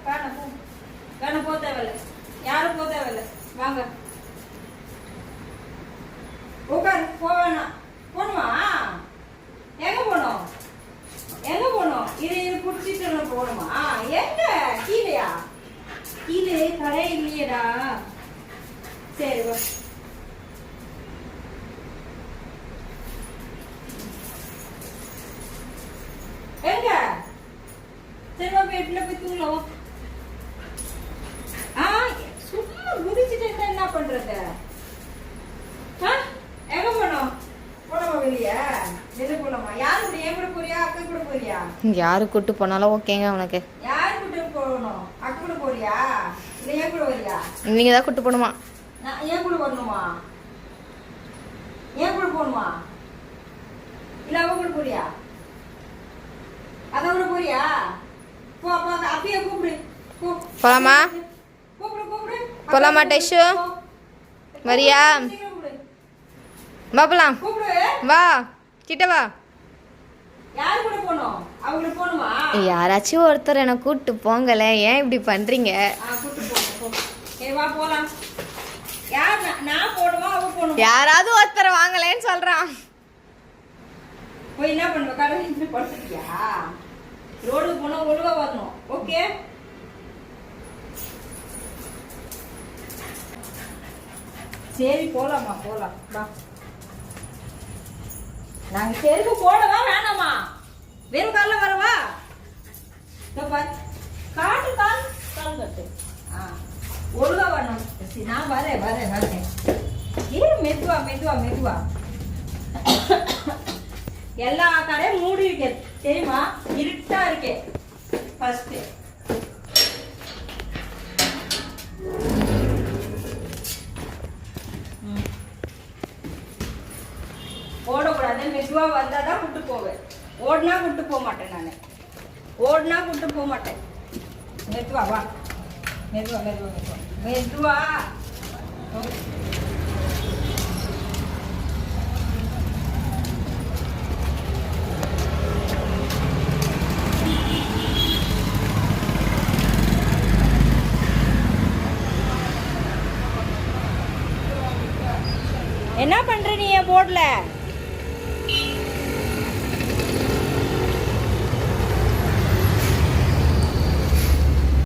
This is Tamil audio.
வேணாம் போ. வேணாம் போக தேவையில்லை. யாரும் போக தேவையில்லை. வாங்க உட்காரு. போ வேணாம். போணுமா? எங்க போனோம்? எங்க போனோம்? இது குடிச்சிட்டு போகணுமா? எங்க? கீழையா? கீழே கடை இல்லையடா. சரி வா. எங்க? சரி வா, வீட்டுல போய் தூங்கலாம். சும்மா குதிச்சுட்டு இருந்தா என்ன பண்றது? எங்க போனோம்? போனோமா வெளிய? வெளிய போனோமா? யாரு கூட? என் கூட போறியா? அக்கா கூட போறியா? யாரு கூட்டு போனாலும் ஓகேங்க உனக்கு. யாரு கூட போகணும்? அக்கா கூட போறியா இல்ல என் கூட வரியா? நீங்க தான் கூட்டு போகணுமா? நான் என் கூட வரணுமா? என் கூட போகணுமா இல்ல அவ கூட போறியா? அத கூட போறியா? போ அப்பா அப்படியே கூப்பிடு. போ. போலாமா? கூப்பிடு கூப்பிடு. போலாமா டைஷு? வரியா? வா போலாம். கூப்பிடு. வா கிட்ட வா. யாரு கூட போணும்? அவங்க போணுமா? யாராச்சும் ஒருத்தர் என்ன கூட்டு போங்கல. ஏன் இப்படி பண்றீங்க? கூட்டு போ. வா போலாம். யார்? நான் போடுமா அவ போடுமா? யாராவது ஒருத்தர் வாங்கலேன்னு சொல்றான். போய் என்ன பண்ணுவ? கடை படுத்துட்டியா? ரோடு போனா ஒழுங்கா வரணும். ஓகே? சரி போலாமா? போலாம் வா. நாங்க செருப்பு போடவா வேணாமா? வெறும் காலில் வரவா? காட்டு கால் கால் கட்டு. ஒழுங்கா வரணும். நான் வரேன் வரேன் வரேன். மெதுவா மெதுவா மெதுவா. எல்லா கடையும் மூடி இருக்கு தெரியுமா? இருட்டா இருக்கு. ஃபர்ஸ்ட் ஓடக்கூடாது. மெதுவா வந்தாதான் கூட்டு போவேன். ஓடுனா கூட்டு போக மாட்டேன். நான் ஓடுனா கூட்டு போக மாட்டேன். மெதுவா வா. மெதுவா மெதுவா மெதுவா மெதுவா. என்ன பண்ற நீ? போர்ட்ல